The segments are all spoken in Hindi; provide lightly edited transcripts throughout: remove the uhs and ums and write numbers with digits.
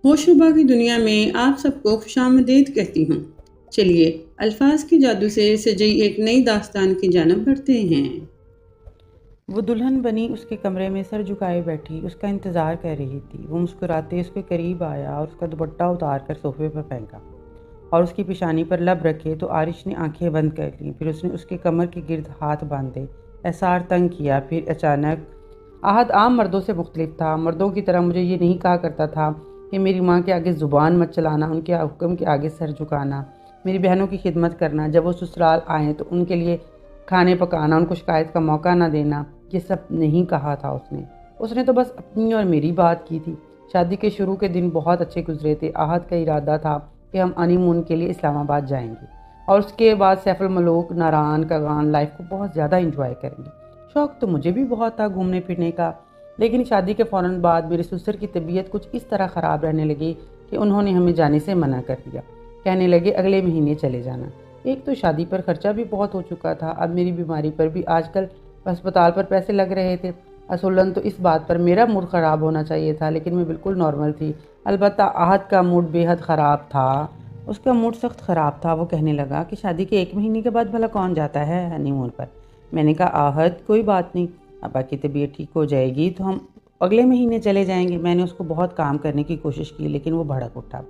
होशरुबा की दुनिया में आप सबको खुशामदीद कहती हूँ। चलिए अल्फाज के जादू से सजी एक नई दास्तान की जानब बढ़ते हैं। वो दुल्हन बनी उसके कमरे में सर झुकाए बैठी उसका इंतज़ार कर रही थी। वो मुस्कुराते उसके करीब आया और उसका दुपट्टा उतार कर सोफे पर फेंका और उसकी पेशानी पर लब रखे तो आरिश ने आंखें बंद कर लीं। फिर उसने उसके कमर के गिर्द हाथ बांधे, एसार तंग किया। फिर अचानक आहद आम मर्दों से मुख्तलिफ था। मर्दों की तरह मुझे ये नहीं कहा करता था कि मेरी माँ के आगे ज़ुबान मत चलाना, उनके हुक्म के आगे सर झुकाना, मेरी बहनों की खिदमत करना, जब वो ससुराल आएँ तो उनके लिए खाने पकाना, उनको शिकायत का मौका ना देना, ये सब नहीं कहा था उसने। उसने तो बस अपनी और मेरी बात की थी। शादी के शुरू के दिन बहुत अच्छे गुजरे थे। आहद का इरादा था कि हम हनीमून के लिए इस्लामाबाद जाएंगे और उसके बाद सैफुल मलूक, नारान, कगान लाइफ को बहुत ज़्यादा इंजॉय करेंगे। शौक़ तो मुझे भी बहुत था घूमने फिरने का, लेकिन शादी के फ़ौरन बाद मेरे ससुर की तबीयत कुछ इस तरह ख़राब रहने लगी कि उन्होंने हमें जाने से मना कर दिया। कहने लगे अगले महीने चले जाना। एक तो शादी पर खर्चा भी बहुत हो चुका था, अब मेरी बीमारी पर भी आजकल अस्पताल पर पैसे लग रहे थे। असूलन तो इस बात पर मेरा मूड ख़राब होना चाहिए था, लेकिन मैं बिल्कुल नॉर्मल थी। अलबत्ता आहद का मूड बेहद ख़राब था। उसका मूड सख्त ख़राब था। वो कहने लगा कि शादी के 1 महीने के बाद भला कौन जाता है हनीमून पर। मैंने कहा आहद कोई बात नहीं, अब्बा की तबीयत ठीक हो जाएगी तो हम अगले महीने चले जाएंगे। मैंने उसको बहुत काम करने की कोशिश की, लेकिन वो भड़क उठा।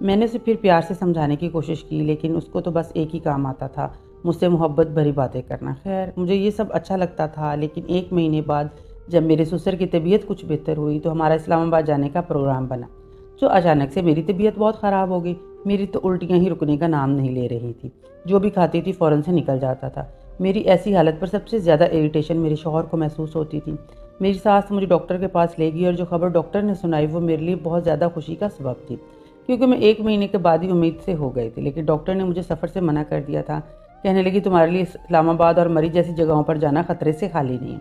मैंने उसे फिर प्यार से समझाने की कोशिश की, लेकिन उसको तो बस एक ही काम आता था, मुझसे मोहब्बत भरी बातें करना। खैर मुझे ये सब अच्छा लगता था, लेकिन 1 महीने बाद जब मेरे ससुर की तबीयत कुछ बेहतर हुई तो हमारा इस्लामाबाद जाने का प्रोग्राम बना। जो अचानक से मेरी तबीयत बहुत ख़राब हो गई। मेरी तो उल्टियाँ ही रुकने का नाम नहीं ले रही थी। जो भी खाती थी फ़ौरन से निकल जाता था। मेरी ऐसी हालत पर सबसे ज़्यादा इरिटेशन मेरे शौहर को महसूस होती थी। मेरी सास मुझे डॉक्टर के पास ले गई और जो खबर डॉक्टर ने सुनाई वो मेरे लिए बहुत ज़्यादा खुशी का सबब थी, क्योंकि मैं 1 महीने के बाद ही उम्मीद से हो गई थी। लेकिन डॉक्टर ने मुझे सफ़र से मना कर दिया था। कहने लगी तुम्हारे लिए इस्लामाबाद और मरी जैसी जगहों पर जाना खतरे से खाली नहीं है।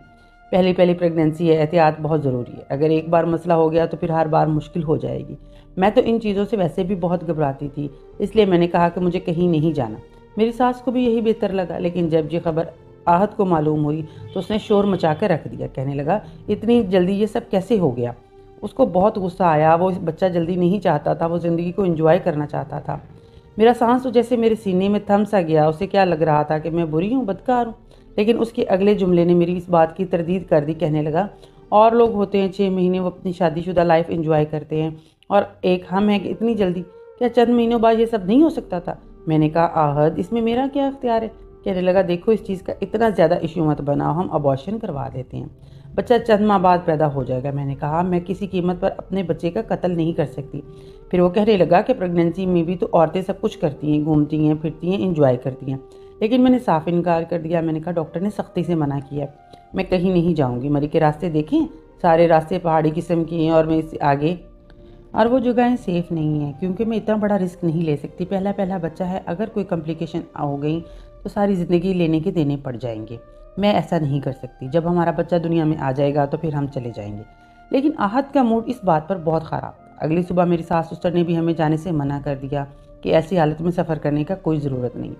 पहली पहली प्रेगनेंसी है, एहतियात बहुत ज़रूरी है। अगर एक बार मसला हो गया तो फिर हर बार मुश्किल हो जाएगी। मैं तो इन चीज़ों से वैसे भी बहुत घबराती थी, इसलिए मैंने कहा कि मुझे कहीं नहीं जाना। मेरी सास को भी यही बेहतर लगा, लेकिन जब ये खबर आहत को मालूम हुई तो उसने शोर मचा कर रख दिया। कहने लगा इतनी जल्दी ये सब कैसे हो गया। उसको बहुत गुस्सा आया। वो बच्चा जल्दी नहीं चाहता था, वो ज़िंदगी को एंजॉय करना चाहता था। मेरा सांस तो जैसे मेरे सीने में थम सा गया। उसे क्या लग रहा था कि मैं बुरी हूँ, बदकार हूँ। लेकिन उसके अगले जुमले ने मेरी इस बात की तरदीद कर दी। कहने लगा और लोग होते हैं 6 महीने वो अपनी शादीशुदा लाइफ एंजॉय करते हैं और एक हम हैं कि इतनी जल्दी। क्या चंद महीनों बाद ये सब नहीं हो सकता था। मैंने कहा आहद इसमें मेरा क्या इख्तियार है। कहने लगा देखो इस चीज़ का इतना ज़्यादा इशू मत बनाओ, हम अबॉर्शन करवा देते हैं, बच्चा चंद माह बाद पैदा हो जाएगा। मैंने कहा मैं किसी कीमत पर अपने बच्चे का कत्ल नहीं कर सकती। फिर वो कहने लगा कि प्रेगनेंसी में भी तो औरतें सब कुछ करती हैं, घूमती हैं, फिरती हैं, इंजॉय करती हैं। लेकिन मैंने साफ इनकार कर दिया। मैंने कहा डॉक्टर ने सख्ती से मना किया, मैं कहीं नहीं जाऊँगी। मरी के रास्ते देखें, सारे रास्ते पहाड़ी किस्म के हैं और मैं इससे आगे और वो जगहें सेफ़ नहीं है, क्योंकि मैं इतना बड़ा रिस्क नहीं ले सकती। पहला पहला बच्चा है, अगर कोई कॉम्प्लिकेशन हो गई तो सारी ज़िंदगी लेने के देने पड़ जाएंगे। मैं ऐसा नहीं कर सकती। जब हमारा बच्चा दुनिया में आ जाएगा तो फिर हम चले जाएंगे। लेकिन आहत का मूड इस बात पर बहुत ख़राब था। अगली सुबह मेरी सास ससुर ने भी हमें जाने से मना कर दिया कि ऐसी हालत में सफ़र करने का कोई ज़रूरत नहीं।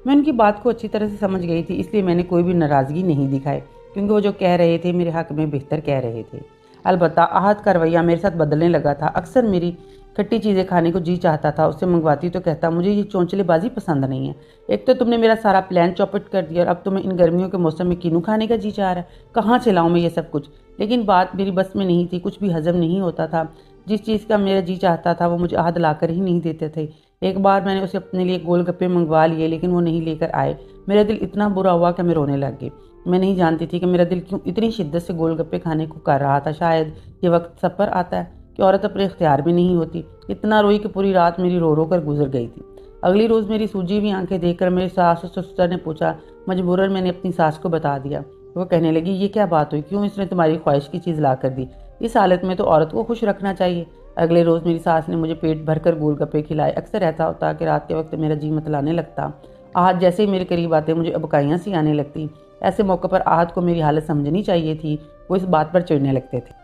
मैं उनकी बात को अच्छी तरह से समझ गई थी, इसलिए मैंने कोई भी नाराज़गी नहीं दिखाई, क्योंकि वो जो कह रहे थे मेरे हक़ में बेहतर कह रहे थे। अलबत्ता आहत का रवैया मेरे साथ बदलने लगा था। अक्सर मेरी खट्टी चीज़ें खाने को जी चाहता था, उससे मंगवाती तो कहता मुझे ये चौंचलेबाजी पसंद नहीं है। एक तो तुमने मेरा सारा प्लान चौपट कर दिया और अब तुम्हें इन गर्मियों के मौसम में किनू खाने का जी चाह रहा है। कहाँ से लाऊं मैं ये सब कुछ। लेकिन बात मेरी बस में नहीं थी, कुछ भी हजम नहीं होता था। जिस चीज़ का मेरा जी चाहता था वो मुझे आहद ला कर ही नहीं देते थे। एक बार मैंने उसे अपने लिए गोलगप्पे मंगवा लिए, लेकिन वो नहीं लेकर आए। मेरा दिल इतना बुरा हुआ कि मैं रोने लग गई। मैं नहीं जानती थी कि मेरा दिल क्यों इतनी शिद्दत से गोलगप्पे खाने को कर रहा था। शायद ये वक्त सब पर आता है कि औरत अपने इख्तियार में नहीं होती। इतना रोई कि पूरी रात मेरी रो रो कर गुजर गई थी। अगली रोज़ मेरी सूजी हुई आंखें देखकर मेरी सास और ससुर ने पूछा। मजबूरन मैंने अपनी सास को बता दिया। वो कहने लगी ये क्या बात हुई, क्यों इसने तुम्हारी ख्वाहिश की चीज़ ला कर दी। इस हालत में तो औरत को खुश रखना चाहिए। अगले रोज़ मेरी सास ने मुझे पेट भरकर गोलगप्पे खिलाए। अक्सर ऐसा होता कि रात के वक्त मेरा जी मतलाने लगता। आहत जैसे ही मेरे करीब आते मुझे अबकाइयाँ सी आने लगती। ऐसे मौके पर आहत को मेरी हालत समझनी चाहिए थी। वो इस बात पर चिढ़ने लगते थे।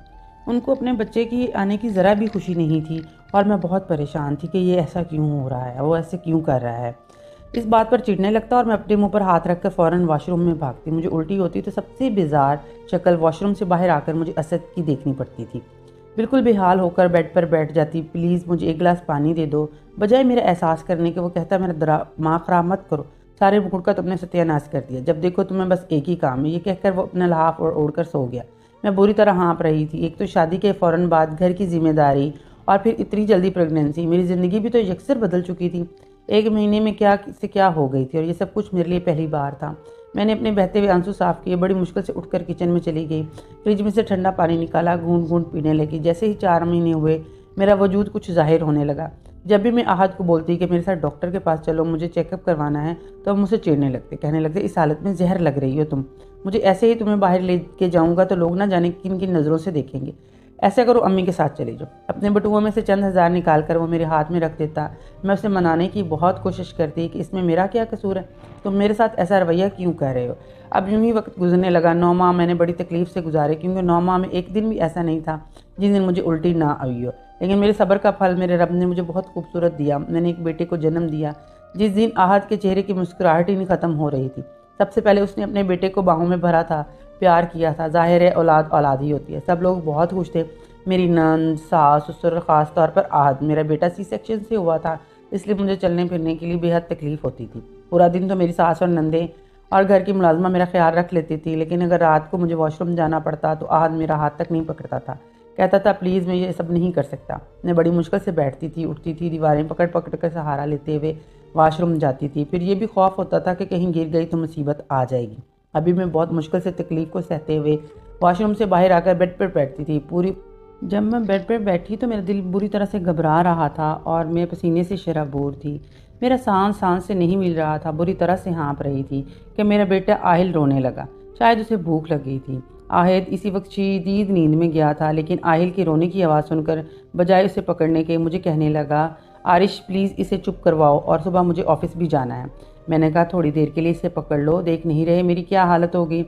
उनको अपने बच्चे की आने की ज़रा भी खुशी नहीं थी और मैं बहुत परेशान थी कि ये ऐसा क्यों हो रहा है, वो ऐसे क्यों कर रहा है। इस बात पर चिढ़ने लगता और मैं अपने मुंह पर हाथ रखकर फ़ौरन वॉशरूम में भागती। मुझे उल्टी होती तो सबसे बेजार शक्ल वॉशरूम से बाहर आकर मुझे असद की देखनी पड़ती थी। बिल्कुल बेहाल होकर बेड पर बैठ जाती। प्लीज़ मुझे एक गिलास पानी दे दो। बजाय मेरा एहसास करने के वो कहता मेरा दिमाग ख़राब मत करो, सारे मूड का तुमने सत्यानाश कर दिया। जब देखो तुम्हें बस एक ही काम है। ये कहकर वो अपना लहाफ ओढ़कर सो गया। मैं बुरी तरह हाँप रही थी। एक तो शादी के फ़ौरन बाद घर की जिम्मेदारी और फिर इतनी जल्दी प्रेगनेंसी। मेरी ज़िंदगी भी तो यकसर बदल चुकी थी। एक महीने में क्या से क्या हो गई थी और ये सब कुछ मेरे लिए पहली बार था। मैंने अपने बहते हुए आंसू साफ किए, बड़ी मुश्किल से उठकर किचन में चली गई। फ्रिज में से ठंडा पानी निकाला, घूंट घूंट पीने लगी। जैसे ही 4 महीने हुए मेरा वजूद कुछ जाहिर होने लगा। जब भी मैं आहद को बोलती कि मेरे साथ डॉक्टर के पास चलो, मुझे चेकअप करवाना है, तो अब मुझसे चिढ़ने लगते, कहने लगते इस हालत में जहर लग रही हो तुम, मुझे ऐसे ही तुम्हें बाहर ले के जाऊँगा तो लोग ना जाने किन किन नज़रों से देखेंगे। ऐसा करो अम्मी के साथ चले जाओ। अपने बटुओं में से चंद हज़ार निकाल कर वो मेरे हाथ में रख देता। मैं उसे मनाने की बहुत कोशिश करती कि इसमें मेरा क्या कसूर है, तुम मेरे साथ ऐसा रवैया क्यों कर रहे हो। अब यूं ही वक्त गुजरने लगा। 9 माह मैंने बड़ी तकलीफ से गुजारे, क्योंकि 9 माह में एक दिन भी ऐसा नहीं था जिस दिन मुझे उल्टी ना आई हो। लेकिन मेरे सब्र का फल मेरे रब ने मुझे बहुत खूबसूरत दिया। मैंने एक बेटे को जन्म दिया। जिस दिन आहद के चेहरे की मुस्कुराहट ही नहीं ख़त्म हो रही थी, सबसे पहले उसने अपने बेटे को बाहों में भरा था, प्यार किया था। ज़ाहिर है औलाद औलाद ही होती है। सब लोग बहुत खुश थे, मेरी नंद, सास, ससुर और ख़ास तौर पर आहद। मेरा बेटा सी सेक्शन से हुआ था, इसलिए मुझे चलने फिरने के लिए बेहद तकलीफ़ होती थी। पूरा दिन तो मेरी सास और नंदे और घर की मुलाजमा मेरा ख्याल रख लेती थी, लेकिन अगर रात को मुझे वॉशरूम जाना पड़ता तो आहद मेरा हाथ तक नहीं पकड़ता था। कहता था प्लीज़ मैं ये सब नहीं कर सकता। मैं बड़ी मुश्किल से बैठती थी, उठती थी, दीवारें पकड़ पकड़ कर सहारा लेते हुए वॉशरूम जाती थी। फिर ये भी खौफ होता था कि कहीं गिर गई तो मुसीबत आ जाएगी। अभी मैं बहुत मुश्किल से तकलीफ़ को सहते हुए वॉशरूम से बाहर आकर बेड पर बैठती थी। जब मैं बेड पर बैठी तो मेरा दिल बुरी तरह से घबरा रहा था और मैं पसीने से शराबूर थी। मेरा सांस से नहीं मिल रहा था। बुरी तरह से हाँप रही थी कि मेरा बेटा आहिल रोने लगा। शायद उसे भूख लग गई थी। आहिद इसी वक्त शदीद नींद में गया था, लेकिन आहिल की रोने की आवाज़ सुनकर बजाय उसे पकड़ने के मुझे कहने लगा आरिश प्लीज़ इसे चुप करवाओ और सुबह मुझे ऑफिस भी जाना है। मैंने कहा थोड़ी देर के लिए इसे पकड़ लो, देख नहीं रहे मेरी क्या हालत होगी।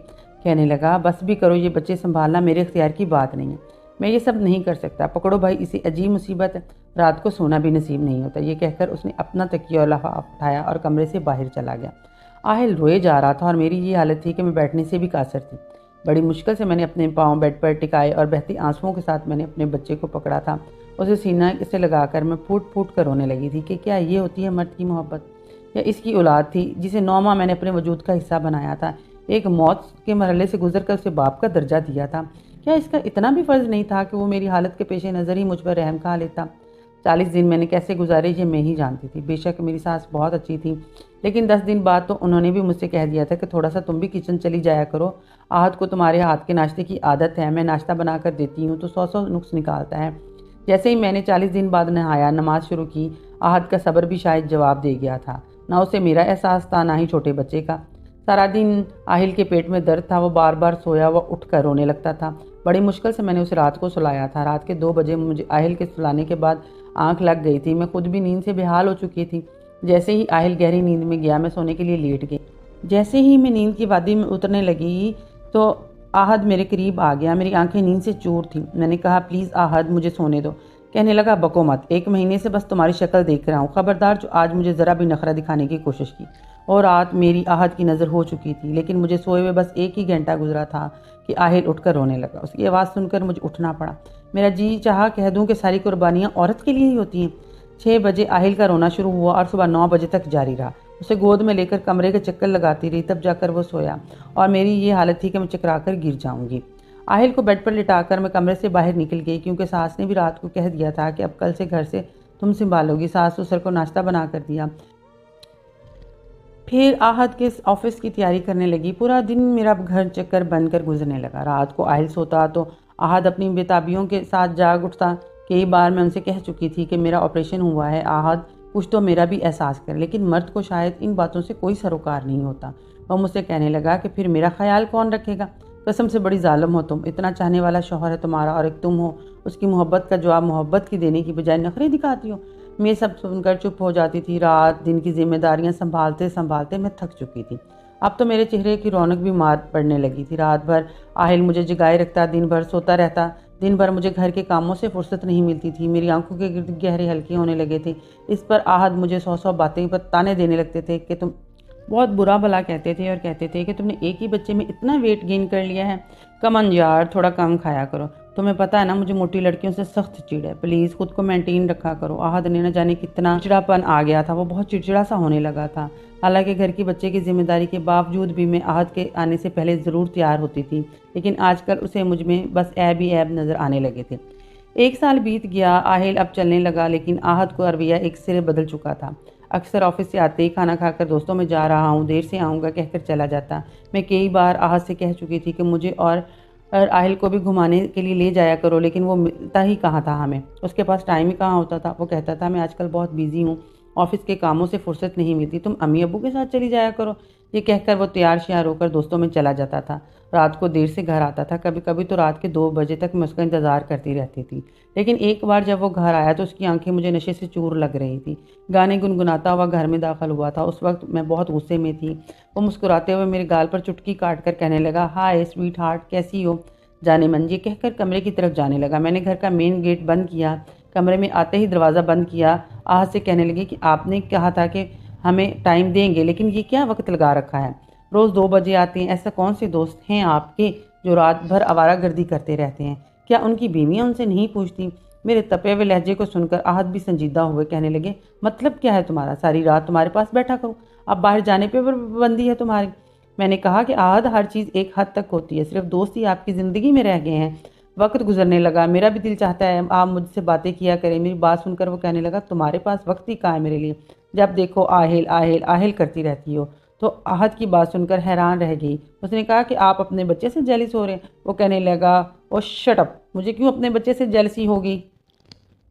कहने लगा बस भी करो, ये बच्चे संभालना मेरे इख्तियार की बात नहीं है, मैं ये सब नहीं कर सकता। पकड़ो भाई, इसी अजीब मुसीबत है, रात को सोना भी नसीब नहीं होता। ये कहकर उसने अपना तकिया और लिफाफा उठाया और कमरे से बाहर चला गया। आहिल रोए जा रहा था और मेरी ये हालत थी कि मैं बैठने से भी कासर थी। बड़ी मुश्किल से मैंने अपने पाँव बेड पर टिकाए और बहती आंसुओं के साथ मैंने अपने बच्चे को पकड़ा था। उसे सीना से लगाकर मैं फूट फूट कर रोने लगी थी कि क्या ये होती है मर्द की मोहब्बत, या इसकी औलाद थी जिसे 9 माह मैंने अपने वजूद का हिस्सा बनाया था, एक मौत के मरहले से गुजर कर उसे बाप का दर्जा दिया था। क्या इसका इतना भी फ़र्ज़ नहीं था कि वो मेरी हालत के पेश नज़र ही मुझ पर रहम खा लेता। 40 दिन मैंने कैसे गुजारे ये मैं ही जानती थी। बेशक मेरी सास बहुत अच्छी थी, लेकिन 10 दिन बाद तो उन्होंने भी मुझसे कह दिया था कि थोड़ा सा तुम भी किचन चली जाया करो, आहद को तुम्हारे हाथ के नाश्ते की आदत है, मैं नाश्ता बना कर देती हूँ तो 100 नुक्स निकालता है। जैसे ही मैंने 40 दिन बाद नहाया, नमाज शुरू की, आहद का सब्र भी शायद जवाब दे गया था। ना उसे मेरा एहसास था, ना ही छोटे बच्चे का। सारा दिन आहिल के पेट में दर्द था, वो बार बार सोया व उठ कर रोने लगता था। बड़ी मुश्किल से मैंने उसे रात को सुलाया था। रात के 2 बजे मुझे आहिल के सुलाने के बाद आंख लग गई थी। मैं खुद भी नींद से बेहाल हो चुकी थी। जैसे ही आहिल गहरी नींद में गया, मैं सोने के लिए लेट गई। जैसे ही मैं नींद की वादी में उतरने लगी तो आहद मेरे करीब आ गया। मेरी आंखें नींद से चूर थी। मैंने कहा प्लीज़ आहद मुझे सोने दो। कहने लगा बको मत, 1 महीने से बस तुम्हारी शक्ल देख रहा हूँ, खबरदार जो आज मुझे ज़रा भी नखरा दिखाने की कोशिश की। और रात मेरी आहद की नज़र हो चुकी थी, लेकिन मुझे सोए हुए बस 1 ही घंटा गुजरा था कि आहिल उठकर रोने लगा। उसकी आवाज़ सुनकर मुझे उठना पड़ा। मेरा जी चाहा कह दूं कि सारी कुर्बानियाँ औरत के लिए ही होती हैं। 6 बजे आहिल का रोना शुरू हुआ और सुबह 9 बजे तक जारी रहा। उसे गोद में लेकर कमरे के चक्कर लगाती रही, तब जाकर वो सोया और मेरी ये हालत थी कि मैं चकरा कर गिर जाऊंगी। आहिल को बेड पर लिटाकर मैं कमरे से बाहर निकल गई, क्योंकि सास ने भी रात को कह दिया था कि अब कल से घर से तुम संभालोगी। सास ससुर को नाश्ता बना कर दिया। फिर आहद के ऑफिस की तैयारी करने लगी। पूरा दिन मेरा घर चक्कर बनकर गुजरने लगा। रात को आहिल सोता तो आहद अपनी बेताबियों के साथ जाग उठता। कई बार मैं उनसे कह चुकी थी कि मेरा ऑपरेशन हुआ है, आहद कुछ तो मेरा भी एहसास कर, लेकिन मर्द को शायद इन बातों से कोई सरोकार नहीं होता। वह मुझसे कहने लगा कि फिर मेरा ख्याल कौन रखेगा, कसम से बड़ी जालिम हो तुम, इतना चाहने वाला शौहर है तुम्हारा और एक तुम हो, उसकी मोहब्बत का जवाब मोहब्बत की देने की बजाय नखरे दिखाती हो। मैं सब सुनकर चुप हो जाती थी। रात दिन की जिम्मेदारियां संभालते संभालते मैं थक चुकी थी। अब तो मेरे चेहरे की रौनक भी मार पड़ने लगी थी। रात भर आहिल मुझे जगाए रखता, दिन भर सोता रहता। दिन भर मुझे घर के कामों से फुर्सत नहीं मिलती थी। मेरी आंखों के गिर्द गहरे हल्के होने लगे थे। इस पर आहद मुझे 100 बातें पर ताने देने लगते थे कि बहुत बुरा भला कहते थे और कहते थे कि तुमने एक ही बच्चे में इतना वेट गेन कर लिया है, कमन यार थोड़ा कम खाया करो। तुम्हें पता है ना मुझे मोटी लड़कियों से सख्त चिढ़ है, प्लीज़ खुद को मेंटेन रखा करो। आहद ने न जाने कितना चिड़ापन आ गया था, वो बहुत चिड़चिड़ा सा होने लगा था। हालांकि घर की बच्चे की जिम्मेदारी के बावजूद भी मैं आहद के आने से पहले ज़रूर तैयार होती थी, लेकिन आजकल उसे मुझ में बस ऐब ही ऐब नज़र आने लगे थे। 1 साल बीत गया, आहिल अब चलने लगा, लेकिन आहद को रवैया एक सिरे बदल चुका था। अक्सर ऑफिस से आते ही खाना खाकर दोस्तों में जा रहा हूँ, देर से आऊँगा कहकर चला जाता। मैं कई बार आहद से कह चुकी थी कि मुझे और आहिल को भी घुमाने के लिए ले जाया करो, लेकिन वो मिलता ही कहाँ था हमें, उसके पास टाइम ही कहाँ होता था। वो कहता था मैं आजकल बहुत बिजी हूँ, ऑफिस के कामों से फुर्सत नहीं मिलती, तुम अम्मी अब्बू के साथ चली जाया करो। ये कहकर वो तैयार श्यार होकर दोस्तों में चला जाता था। रात को देर से घर आता था, कभी कभी तो रात के 2 बजे तक मैं उसका इंतज़ार करती रहती थी। लेकिन एक बार जब वो घर आया तो उसकी आंखें मुझे नशे से चूर लग रही थी। गाने गुनगुनाता हुआ घर में दाखिल हुआ था। उस वक्त मैं बहुत गुस्से में थी। वो मुस्कुराते हुए मेरे गाल पर चुटकी काट कर कहने लगा, हाय स्वीट हार्ट, कैसी हो जाने मन। ये कहकर कमरे की तरफ जाने लगा। मैंने घर का मेन गेट बंद किया, कमरे में आते ही दरवाज़ा बंद किया। आहद से कहने लगी कि आपने कहा था कि हमें टाइम देंगे, लेकिन ये क्या वक्त लगा रखा है, रोज़ 2 बजे आते हैं। ऐसा कौन से दोस्त हैं आपके जो रात भर आवारागर्दी करते रहते हैं? क्या उनकी बीवियाँ उनसे नहीं पूछती? मेरे तपे हुए लहजे को सुनकर आहद भी संजीदा हुए कहने लगे, मतलब क्या है तुम्हारा, सारी रात तुम्हारे पास बैठा करूँ, अब बाहर जाने पर पाबंदी है तुम्हारी? मैंने कहा कि आहद हर चीज़ एक हद तक होती है, सिर्फ दोस्त ही आपकी ज़िंदगी में रह गए हैं। वक्त गुजरने लगा, मेरा भी दिल चाहता है आप मुझसे बातें किया करें। मेरी बात सुनकर वो कहने लगा, तुम्हारे पास वक्त ही कहाँ है मेरे लिए, जब देखो आहिल आहिल आहिल करती रहती हो। तो आहद की बात सुनकर हैरान रह गई। उसने कहा कि आप अपने बच्चे से जेलिस हो रहे हैं। वो कहने लगा, ओ शट अप, मुझे क्यों अपने बच्चे से जेलसी होगी?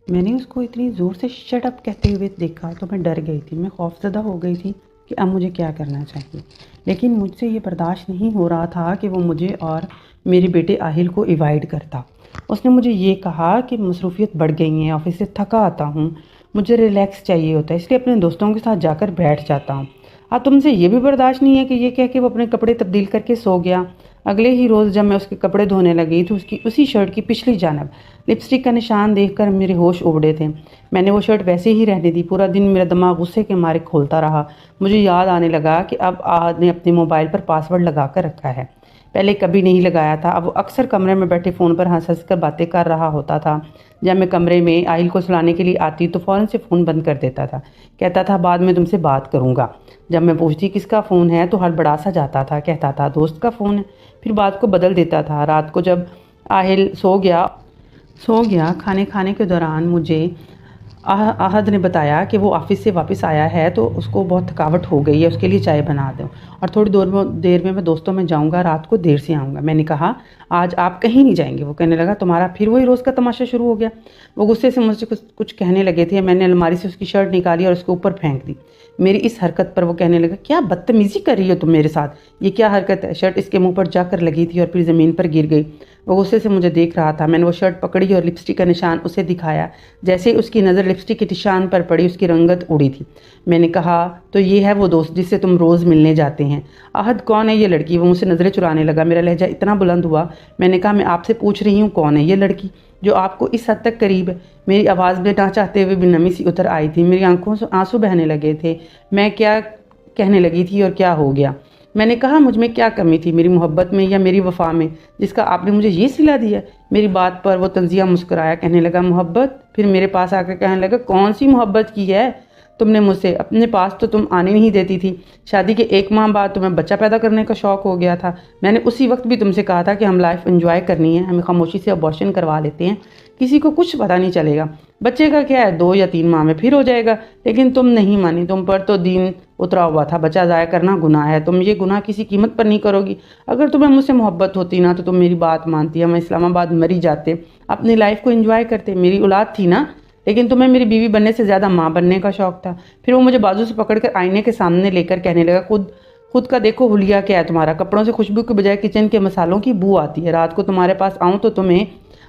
मैंने उसको इतनी ज़ोर से शट अप कहते हुए देखा तो मैं डर गई थी। मैं खौफजदा हो गई थी कि अब मुझे क्या करना चाहिए, लेकिन मुझसे ये बर्दाश्त नहीं हो रहा था कि वो मुझे और मेरे बेटे आहिल को अवॉइड करता। उसने मुझे ये कहा कि मसरूफियत बढ़ गई है, ऑफिस से थका आता हूँ, मुझे रिलैक्स चाहिए होता है, इसलिए अपने दोस्तों के साथ जाकर बैठ जाता हूँ। अब तुमसे ये भी बर्दाश्त नहीं है कि ये कह के वो अपने कपड़े तब्दील करके सो गया। अगले ही रोज़ जब मैं उसके कपड़े धोने लगी तो उसकी उसी शर्ट की पिछली जानब लिपस्टिक का निशान देखकर मेरे होश उबड़े थे। मैंने वो शर्ट वैसे ही रहने दी। पूरा दिन मेरा दिमाग गुस्से के मारे खोलता रहा। मुझे याद आने लगा कि अब आहद ने अपने मोबाइल पर पासवर्ड लगा कर रखा है, पहले कभी नहीं लगाया था। अब वो अक्सर कमरे में बैठे फ़ोन पर हंस हंस कर बातें कर रहा होता था। जब मैं कमरे में आहिल को सुलाने के लिए आती तो फ़ौरन से फ़ोन बंद कर देता था। कहता था बाद में तुमसे बात करूँगा। जब मैं पूछती किसका फ़ोन है तो हड़बड़ा सा जाता था, कहता था दोस्त का फ़ोन है, फिर बात को बदल देता था। रात को जब आहिल सो गया खाने खाने के दौरान मुझे आहद ने बताया कि वो ऑफिस से वापस आया है तो उसको बहुत थकावट हो गई है, उसके लिए चाय बना दो और थोड़ी देर में मैं दोस्तों में जाऊंगा, रात को देर से आऊँगा। मैंने कहा आज आप कहीं नहीं जाएंगे। वो कहने लगा तुम्हारा फिर वही रोज़ का तमाशा शुरू हो गया। वो गुस्से से मुझसे कुछ कहने लगे थे। मैंने अलमारी से उसकी शर्ट निकाली और उसके ऊपर फेंक दी। मेरी इस हरकत पर वो कहने लगा, क्या बदतमीज़ी कर रही हो तुम मेरे साथ, ये क्या हरकत है? शर्ट इसके मुंह पर जाकर लगी थी और फिर ज़मीन पर गिर गई। वो गुस्से से मुझे देख रहा था। मैंने वो शर्ट पकड़ी और लिपस्टिक का निशान उसे दिखाया। जैसे ही उसकी नज़र लिपस्टिक के निशान पर पड़ी उसकी रंगत उड़ी थी। मैंने कहा तो ये है वो दोस्त जिससे तुम रोज़ मिलने जाते हैं? आहद कौन है ये लड़की? वो मुझसे नज़रें चुराने लगा। मेरा लहजा इतना बुलंद हुआ। मैंने कहा मैं आपसे पूछ रही हूँ कौन है ये लड़की जो आपको इस हद तक करीब है? मेरी आवाज़ में ना चाहते हुए भी नमी सी उतर आई थी। मेरी आंखों से आंसू बहने लगे थे। मैं क्या कहने लगी थी और क्या हो गया? मैंने कहा मुझ में क्या कमी थी, मेरी मोहब्बत में या मेरी वफा में, जिसका आपने मुझे ये सिला दिया? मेरी बात पर वो तंजिया मुस्कुराया, कहने लगा मोहब्बत? फिर मेरे पास आकर कहने लगा कौन सी मोहब्बत की है तुमने मुझसे? अपने पास तो तुम आने नहीं देती थी। शादी के 1 माह बाद तुम्हें बच्चा पैदा करने का शौक़ हो गया था। मैंने उसी वक्त भी तुमसे कहा था कि हम लाइफ एंजॉय करनी है, हमें खामोशी से अबॉर्शन करवा लेते हैं, किसी को कुछ पता नहीं चलेगा। बच्चे का क्या है, 2 या 3 माह में फिर हो जाएगा। लेकिन तुम नहीं मानी। तुम पर तो दीन उतरा हुआ था, बच्चा ज़ाया करना गुनाह है। तुम ये गुनाह किसी कीमत पर नहीं करोगी। अगर तुम्हें मुझसे मोहब्बत होती ना तो तुम मेरी बात मानती, हम इस्लामाबाद मरी जाते, अपनी लाइफ को एंजॉय करते। मेरी औलाद थी ना, लेकिन तुम्हें मेरी बीवी बनने से ज़्यादा माँ बनने का शौक़ था। फिर वो मुझे बाजू से पकड़कर आईने के सामने लेकर कहने लगा खुद का देखो हुलिया क्या है तुम्हारा, कपड़ों से खुशबू के बजाय किचन के मसालों की बू आती है। रात को तुम्हारे पास आऊँ तो तुम्हें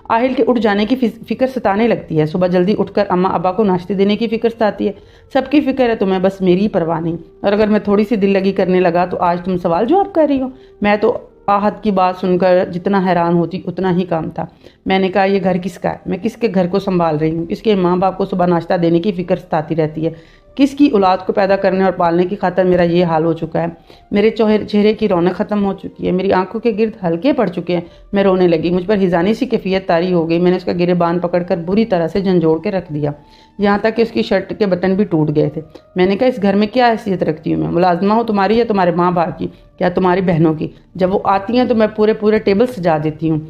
आहिल के उठ जाने की फ़िक्र सताने लगती है। सुबह जल्दी उठकर अम्मा अब्बा को नाश्ते देने की फ़िक्र सताती है। सबकी फ़िक्र है तुम्हें, बस मेरी ही परवाह नहीं। और अगर मैं थोड़ी सी दिल लगी करने लगा तो आज तुम सवाल जवाब कर रही हो। मैं तो आहद की बात सुनकर जितना हैरान होती उतना ही काम था। मैंने कहा ये घर किसका है? मैं किसके घर को संभाल रही हूँ? किसके माँ बाप को सुबह नाश्ता देने की फ़िक्र सताती रहती है? किसकी औलाद को पैदा करने और पालने की खातिर मेरा ये हाल हो चुका है। मेरे चेहरे की रौनक ख़त्म हो चुकी है, मेरी आंखों के गिर्द हल्के पड़ चुके हैं। मैं रोने लगी, मुझ पर हिजानी सी कैफियत तारी हो गई। मैंने उसका गिरेबान पकड़कर बुरी तरह से झंझोड़ के रख दिया, यहाँ तक कि उसकी शर्ट के बटन भी टूट गए थे। मैंने कहा, इस घर में क्या हैसियत रखती हूँ मैं? मुलाजमा हो तुम्हारी या तुम्हारे माँ बाप की या तुम्हारी बहनों की? जब वो आती हैं तो मैं पूरे टेबल सजा देती हूँ।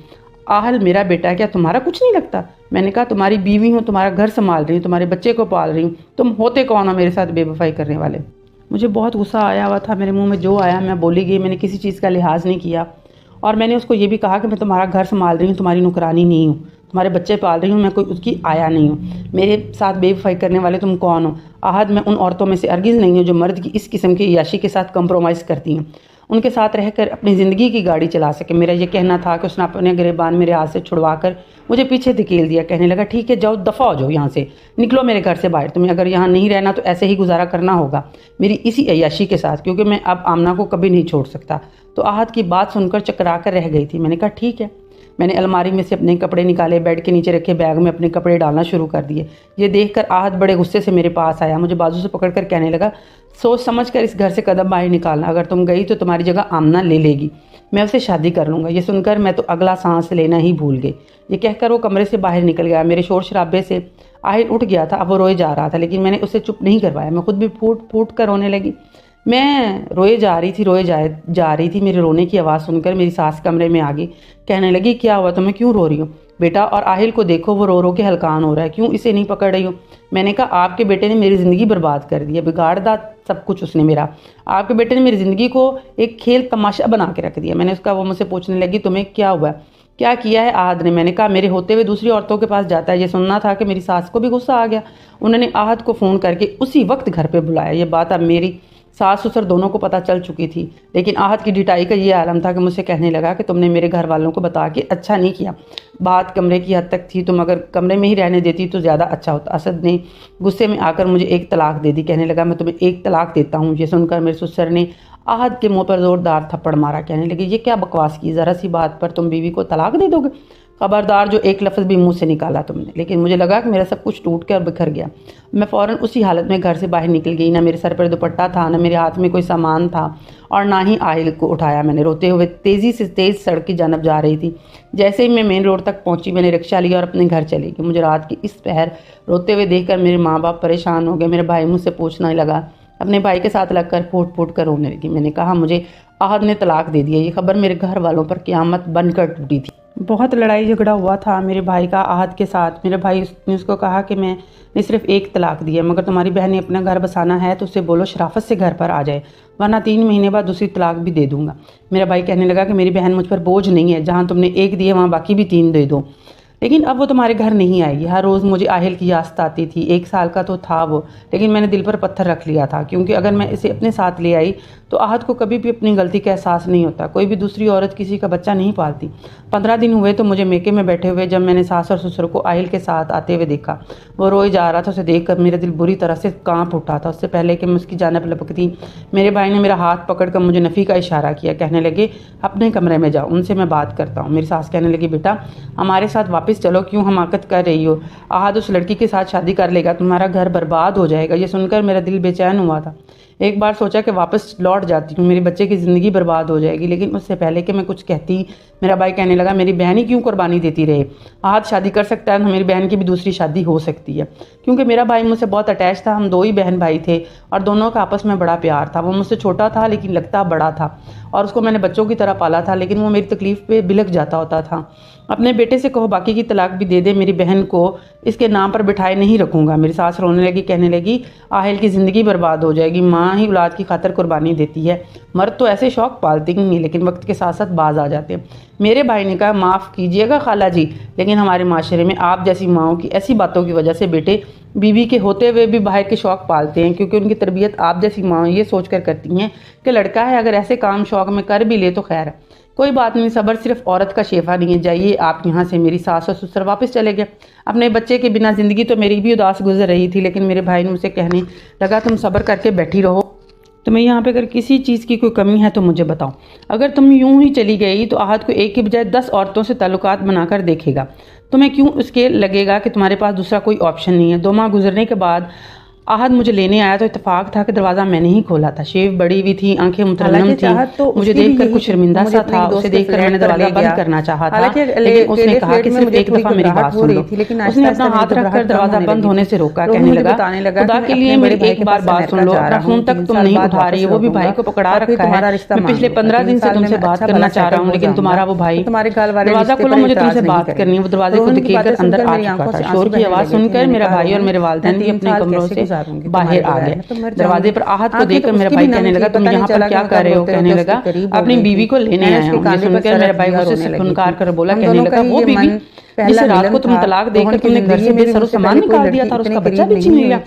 आहल मेरा बेटा, क्या तुम्हारा कुछ नहीं लगता? मैंने कहा, तुम्हारी बीवी हूँ, तुम्हारा घर संभाल रही हूँ, तुम्हारे बच्चे को पाल रही हूँ, तुम होते कौन हो मेरे साथ बेवफाई करने वाले? मुझे बहुत गुस्सा आया हुआ था, मेरे मुंह में जो आया मैं बोली गई। मैंने किसी चीज़ का लिहाज नहीं किया और मैंने उसको ये भी कहा कि मैं तुम्हारा घर संभाल रही हूँ, तुम्हारी नुकरानी नहीं हूँ, तुम्हारे बच्चे पाल रही हूँ, मैं कोई उसकी आया नहीं हूँ। मेरे साथ बेवफाई करने वाले तुम कौन हो? आहद, मैं उन औरतों में से हरगिज़ नहीं हूँ जो मर्द की इस किस्म की अय्याशी के साथ कंप्रोमाइज़ करती हैं, उनके साथ रहकर अपनी ज़िंदगी की गाड़ी चला सके। मेरा ये कहना था कि उसने अपने गिरेबान मेरे हाथ से छुड़वा कर मुझे पीछे धकेल दिया। कहने लगा, ठीक है, जाओ, दफ़ा हो जाओ यहाँ से, निकलो मेरे घर से बाहर। तुम्हें अगर यहाँ नहीं रहना तो ऐसे ही गुजारा करना होगा मेरी इसी अय्याशी के साथ, क्योंकि मैं अब आमना को कभी नहीं छोड़ सकता। तो आहद की बात सुनकर चकरा कर रह गई थी। मैंने कहा, ठीक है। मैंने अलमारी में से अपने कपड़े निकाले, बेड के नीचे रखे बैग में अपने कपड़े डालना शुरू कर दिए। ये देखकर आहद बड़े गुस्से से मेरे पास आया, मुझे बाजू से पकड़कर कहने लगा, सोच समझ कर इस घर से कदम बाहर निकालना, अगर तुम गई तो तुम्हारी जगह आमना ले लेगी, मैं उससे शादी कर लूँगा। ये सुनकर मैं तो अगला सांस लेना ही भूल गई। ये कहकर वो कमरे से बाहर निकल गया। मेरे शोर शराबे से आहिल उठ गया था, अब वो रोए जा रहा था, लेकिन मैंने उसे चुप नहीं करवाया। मैं खुद भी फूट फूट कर रोने लगी। मैं रोए जा रही थी। मेरे रोने की आवाज़ सुनकर मेरी सास कमरे में आ गई। कहने लगी, क्या हुआ तुम्हें, क्यों रो रही हो बेटा? और आहिल को देखो, वो रो रो के हलकान हो रहा है, क्यों इसे नहीं पकड़ रही हो? मैंने कहा, आपके बेटे ने मेरी ज़िंदगी बर्बाद कर दी है, बिगाड़ दा सब कुछ उसने मेरा। आपके बेटे ने मेरी ज़िंदगी को एक खेल तमाशा बना के रख दिया। मैंने उसका, वो मुझसे पूछने लगी, तुम्हें क्या हुआ, क्या किया है आहद ने? मैंने कहा, मेरे होते हुए दूसरी औरतों के पास जाता है। ये सुनना था कि मेरी सास को भी गुस्सा आ गया। उन्होंने आहद को फ़ोन करके उसी वक्त घर पर बुलाया। ये बात अब मेरी सास ससुर दोनों को पता चल चुकी थी, लेकिन आहद की डिटाई का ये आलम था कि मुझसे कहने लगा कि तुमने मेरे घर वालों को बता के अच्छा नहीं किया। बात कमरे की हद तक थी, तुम अगर कमरे में ही रहने देती तो ज़्यादा अच्छा होता। असद ने गुस्से में आकर मुझे एक तलाक दे दी। कहने लगा, मैं तुम्हें एक तलाक देता हूँ। ये सुनकर मेरे ससुर ने आहद के मुँह पर ज़ोरदार थप्पड़ मारा। कहने लगे, ये क्या बकवास की, ज़रा सी बात पर तुम बीवी को तलाक दे दोगे? खबरदार, जो एक लफ्ज़ भी मुंह से निकाला तुमने। लेकिन मुझे लगा कि मेरा सब कुछ टूट के और बिखर गया। मैं फ़ौरन उसी हालत में घर से बाहर निकल गई। ना मेरे सर पर दुपट्टा था, ना मेरे हाथ में कोई सामान था, और ना ही आहिल को उठाया मैंने। रोते हुए तेज़ी से तेज़ सड़क की जानब जा रही थी। जैसे ही मैं मेन रोड तक पहुंची, मैंने रिक्शा लिया और अपने घर चली गई। मुझे रात की इस पहर रोते हुए देखकर मेरे माँ बाप परेशान हो गए। मेरे भाई मुझसे पूछने लगा, अपने भाई के साथ लगकर फूट फूट कर रोने लगी। मैंने कहा, मुझे आहद ने तलाक दे दिया। ये खबर मेरे घर वालों पर क़यामत बनकर टूटी थी। बहुत लड़ाई झगड़ा हुआ था मेरे भाई का आहद के साथ। मेरे भाई ने उसको कहा कि मैंने सिर्फ एक तलाक दी है, मगर तुम्हारी बहन ने अपना घर बसाना है तो उससे बोलो शराफत से घर पर आ जाए, वरना 3 महीने बाद दूसरी तलाक भी दे दूंगा। मेरा भाई कहने लगा कि मेरी बहन मुझ पर बोझ नहीं है, जहाँ तुमने एक दी है वहाँ बाकी भी 3 दे दो, लेकिन अब वो तुम्हारे घर नहीं आएगी। हर रोज़ मुझे आहिल की याद आती थी। 1 साल का तो था वो, लेकिन मैंने दिल पर पत्थर रख लिया था, क्योंकि अगर मैं इसे अपने साथ ले आई तो आहद को कभी भी अपनी गलती का एहसास नहीं होता। कोई भी दूसरी औरत किसी का बच्चा नहीं पालती। 15 दिन हुए तो मुझे मेके में बैठे हुए जब मैंने सास और ससुर को आहिल के साथ आते हुए देखा। वो रोए जा रहा था। उसे देखकर मेरा दिल बुरी तरह से कांप उठा था। उससे पहले कि मैं उसकी जानिब लपकती, मेरे भाई ने मेरा हाथ पकड़कर मुझे नफ़ी का इशारा किया। कहने लगे, अपने कमरे में जाओ, उनसे मैं बात करता हूँ। मेरी सास कहने लगी, बेटा हमारे साथ वापस चलो, क्यों हमाकत कर रही हो? आहद उस लड़की के साथ शादी कर लेगा, तुम्हारा घर बर्बाद हो जाएगा। ये सुनकर मेरा दिल बेचैन हुआ था। एक बार सोचा कि वापस लौट जाती हूँ, मेरे बच्चे की ज़िंदगी बर्बाद हो जाएगी, लेकिन उससे पहले कि मैं कुछ कहती, मेरा भाई कहने लगा, मेरी बहन ही क्यों कुर्बानी देती रहे? आहद शादी कर सकता है तो मेरी बहन की भी दूसरी शादी हो सकती है। क्योंकि मेरा भाई मुझसे बहुत अटैच था। हम 2 ही बहन भाई थे और दोनों का आपस में बड़ा प्यार था। वो मुझसे छोटा था लेकिन लगता बड़ा था, और उसको मैंने बच्चों की तरह पाला था, लेकिन वो मेरी तकलीफ़ पे बिलख जाता होता था। अपने बेटे से कहो बाकी की तलाक भी दे दे, मेरी बहन को इसके नाम पर बिठाए नहीं रखूँगा। मेरी सास रोने लगी। कहने लगी, आहिल की ज़िंदगी बर्बाद हो जाएगी। माँ ही औलाद की खातिर कुर्बानी देती है। मर्द तो ऐसे शौक़ पालते ही नहीं, लेकिन वक्त के साथ साथ बाज आ जाते हैं। मेरे भाई ने कहा, माफ़ कीजिएगा खाला जी, लेकिन हमारे माशरे में आप जैसी माओं की ऐसी बातों की वजह से बेटे बीवी के होते हुए भी बाहर के शौक़ पालते हैं, क्योंकि उनकी तरबियत आप जैसी माँ ये सोच कर करती हैं कि लड़का है, अगर ऐसे काम शौक़ में कर भी ले तो खैर है, कोई बात नहीं, सब्र सिर्फ औरत का शेफा नहीं है। जाइए आप यहाँ से। मेरी सास और ससुर वापस चले गए। अपने बच्चे के बिना ज़िंदगी तो मेरी भी उदास गुजर रही थी, लेकिन मेरे भाई ने मुझसे कहने लगा, तुम सब्र करके बैठी रहो, तुम्हें यहाँ पे अगर किसी चीज़ की कोई कमी है तो मुझे बताओ। अगर तुम यूं ही चली गई तो आहद को एक की बजाय 10 औरतों से ताल्लुकात बनाकर देखेगा। तुम्हें क्यों उसके लगेगा कि तुम्हारे पास दूसरा कोई ऑप्शन नहीं है? 2 माह गुजरने के बाद आहद मुझे लेने आया तो इत्तेफाक था कि दरवाज़ा मैंने ही खोला था। शेव बड़ी हुई थी, आंखें मुतरन्नम थी। मुझे देखकर कुछ शर्मिंदा सा था। उसे देखकर मैंने दरवाज़ा बंद करना चाहा था, लेकिन उसने कहा कि सिर्फ एक दफ़ा मेरी बात सुन लो। उसने अपना हाथ रखकर दरवाज़ा बंद होने से रोका, कहने लगा खुदा के लिए मेरी एक बार बात सुन लो, अपना फ़ोन तक तुम नहीं उठा रही, वो भी भाई को पकड़ा रखा है। मैं पिछले 15 दिन से तुमसे बात करना चाह रहा हूँ, लेकिन तुम्हारा वो भाई, दरवाज़ा खोलो, मुझे तुमसे बात करनी है। वो दरवाजे को धकेलकर अंदर आ चुका था। शोर की आवाज़ सुनकर मेरा भाई और मेरे वालिदैन भी अपने कमरों से बाहर आ गए। दरवाजे पर आहत को देखकर मेरा भाई कहने लगा तुम यहाँ पर क्या कर रहे हो? कहने लगा अपनी बीवी को लेने आया हूँ। ये सुनकर मेरा भाई मुझसे फुनकार कर बोला, कहने लगा वो बीवी जिसे रात को तुम तलाक देकर तुमने घर से बेसरो सामान निकाल दिया था और उसका बच्चा भी छीन लिया।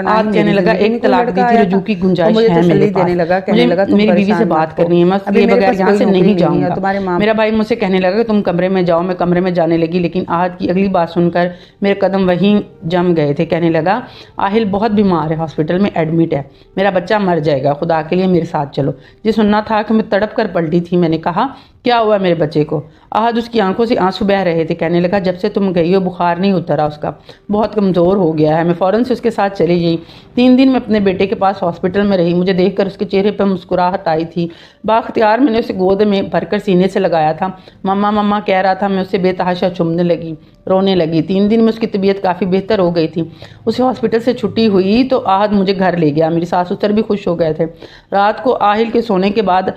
आज कहने लगा एक तलाक दी थी, रुजू की गुंजाइश है मेरे पास, मुझे मेरी बीवी से बात करनी है, मैं उसके बगैर यहाँ से नहीं जाऊंगा। मेरा भाई मुझसे कहने लगा कि तुम कमरे में जाओ। मैं कमरे में जाने लगी, लेकिन आज की अगली बात सुनकर मेरे कदम वहीं जम गए थे। कहने लगा आहिल बहुत बीमार है, हॉस्पिटल में एडमिट है, मेरा बच्चा मर जाएगा, खुदा के लिए मेरे साथ चलो। ये सुनना था कि मैं तड़प कर पलटी थी। मैंने कहा क्या हुआ मेरे बच्चे को? आहद उसकी आंखों से आंसू बह रहे थे। कहने लगा जब से तुम गई हो बुखार नहीं उतरा उसका, बहुत कमज़ोर हो गया है। मैं फ़ौरन से उसके साथ चली गई। 3 दिन मैं अपने बेटे के पास हॉस्पिटल में रही। मुझे देखकर उसके चेहरे पर मुस्कुराहट आई थी। बाख्तियार मैंने उसे गोद में भरकर सीने से लगाया था। मम्मा मम्मा कह रहा था। मैं उससे बेतहाशा चुमने लगी, रोने लगी। 3 दिन में उसकी तबीयत काफ़ी बेहतर हो गई थी। उसे हॉस्पिटल से छुट्टी हुई तो आहद मुझे घर ले गया। मेरी सास ससुर भी खुश हो गए थे। रात को आहिल के सोने के बाद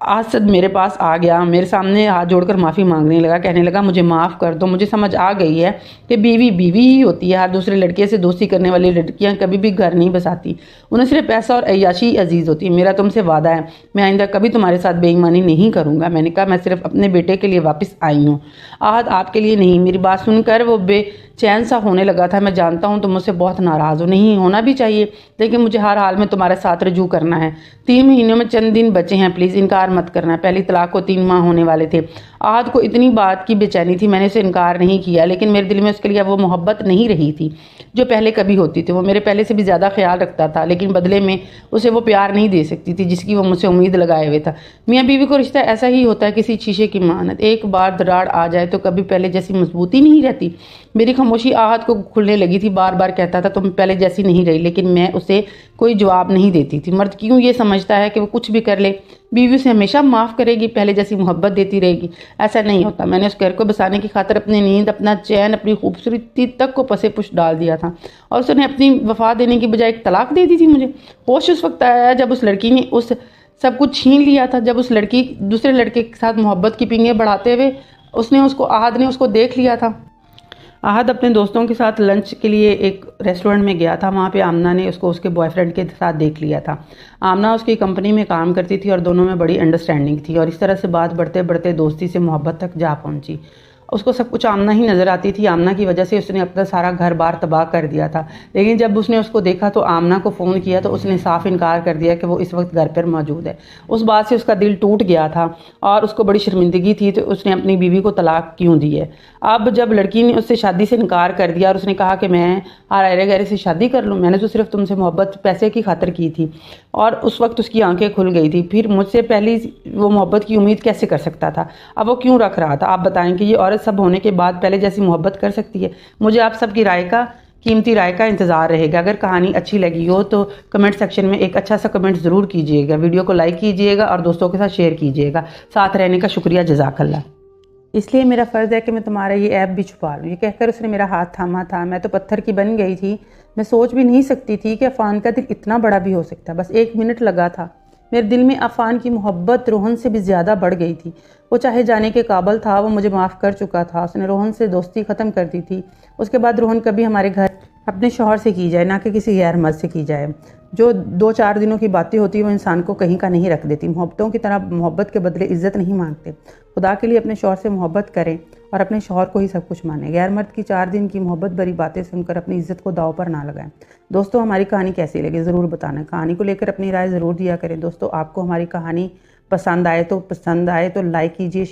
आसद मेरे पास आ गया, मेरे सामने हाथ जोड़कर माफ़ी मांगने लगा। कहने लगा मुझे माफ़ कर दो, मुझे समझ आ गई है कि बीवी बीवी ही होती है। हर दूसरे लड़के से दोस्ती करने वाली लड़कियां कभी भी घर नहीं बसाती, उन्हें सिर्फ पैसा और अय्याशी अजीज़ होती है। मेरा तुमसे वादा है, मैं आइंदा कभी तुम्हारे साथ बेईमानी नहीं करूँगा। मैंने कहा मैं सिर्फ अपने बेटे के लिए वापस आई हूँ, आहद आपके लिए नहीं। मेरी बात सुनकर वो बेचैन सा होने लगा था। मैं जानता हूँ तुम मुझसे बहुत नाराज़ हो, नहीं होना भी चाहिए, लेकिन मुझे हर हाल में तुम्हारे साथ रजू करना है। 3 महीनों में चंद दिन बचे हैं, प्लीज़ इनकार मत करना। पहली तलाक को 3 माह होने वाले थे। आहद को इतनी बात की बेचैनी थी, मैंने उसे इनकार नहीं किया, लेकिन मेरे दिल में उसके लिए वो मोहब्बत नहीं रही थी जो पहले कभी होती थी। वो मेरे पहले से भी ज़्यादा ख्याल रखता था, लेकिन बदले में उसे वो प्यार नहीं दे सकती थी जिसकी वो मुझसे उम्मीद लगाए हुए था। मियाँ बीवी को रिश्ता ऐसा ही होता है, किसी शीशे की मानत। एक बार दरार आ जाए तो कभी पहले जैसी मजबूती नहीं रहती। मेरी खामोशी आहद को खुलने लगी थी। बार बार कहता था तुम पहले जैसी नहीं रही, लेकिन मैं उसे कोई जवाब नहीं देती थी। मर्द क्यों ये समझता है कि वो कुछ भी कर ले बीवी उसे हमेशा माफ़ करेगी, पहले जैसी मोहब्बत देती रहेगी। ऐसा नहीं होता। मैंने उस घर को बसाने की खातिर अपनी नींद, अपना चैन, अपनी खूबसूरती तक को पसे पुश डाल दिया था, और उसने अपनी वफा देने की बजाय एक तलाक दे दी थी मुझे। होश उस वक्त आया जब उस लड़की ने उस सब कुछ छीन लिया था, जब उस लड़की दूसरे लड़के के साथ मोहब्बत की पिंगे बढ़ाते हुए आहद ने उसको देख लिया था। आहद अपने दोस्तों के साथ लंच के लिए एक रेस्टोरेंट में गया था। वहाँ पे आमना ने उसको उसके बॉयफ्रेंड के साथ देख लिया था। आमना उसकी कंपनी में काम करती थी और दोनों में बड़ी अंडरस्टैंडिंग थी, और इस तरह से बात बढ़ते बढ़ते दोस्ती से मोहब्बत तक जा पहुँची। उसको सब कुछ आमना ही नज़र आती थी। आमना की वजह से उसने अपना सारा घर बार तबाह कर दिया था, लेकिन जब उसने उसको देखा तो आमना को फ़ोन किया तो उसने साफ इनकार कर दिया कि वो इस वक्त घर पर मौजूद है। उस बात से उसका दिल टूट गया था और उसको बड़ी शर्मिंदगी थी, तो उसने अपनी बीवी को तलाक क्यों दी है। अब जब लड़की ने उससे शादी से इनकार कर दिया और उसने कहा कि मैं आयरे गहरे से शादी कर लूँ, मैंने तो सिर्फ तुमसे मोहब्बत पैसे की खातिर की थी, और उस वक्त उसकी आंखें खुल गई थी। फिर मुझसे पहली वो मोहब्बत की उम्मीद कैसे कर सकता था? अब वो क्यों रख रहा था? आप बताएं कि ये औरत सब होने के बाद पहले जैसी मोहब्बत कर सकती है? मुझे आप सबकी कीमती राय का इंतज़ार रहेगा। अगर कहानी अच्छी लगी हो तो कमेंट सेक्शन में एक अच्छा सा कमेंट ज़रूर कीजिएगा, वीडियो को लाइक कीजिएगा और दोस्तों के साथ शेयर कीजिएगा। साथ रहने का शुक्रिया, जज़ाकल्लाह। इसलिए मेरा फ़र्ज़ है कि मैं तुम्हारा ये ऐप भी छुपा लूँ। ये कहकर उसने मेरा हाथ थामा था। मैं तो पत्थर की बन गई थी। मैं सोच भी नहीं सकती थी कि अफ़ान का दिल इतना बड़ा भी हो सकता। बस 1 मिनट लगा था। मेरे दिल में अफ़ान की मोहब्बत रोहन से भी ज़्यादा बढ़ गई थी। वो चाहे जाने के काबिल था, वो मुझे माफ़ कर चुका था। उसने रोहन से दोस्ती ख़त्म कर दी थी। उसके बाद रोहन कभी हमारे घर अपने शौहर से की जाए, ना कि किसी गैर मर्द से की जाए। जो 2-4 दिनों की बातें होती हैं वो इंसान को कहीं का नहीं रख देती। मोहब्बतों की तरह मोहब्बत के बदले इज़्ज़त नहीं मांगते। खुदा के लिए अपने शौहर से मोहब्बत करें और अपने शौहर को ही सब कुछ माने। गैर मर्द की 4 दिन की मोहब्बत भरी बातें सुनकर अपनी इज़्ज़त को दाव पर ना लगाएं। दोस्तों, हमारी कहानी कैसी लगी ज़रूर बताना। कहानी को लेकर अपनी राय ज़रूर दिया करें। दोस्तों, आपको हमारी कहानी पसंद आए तो लाइक कीजिए,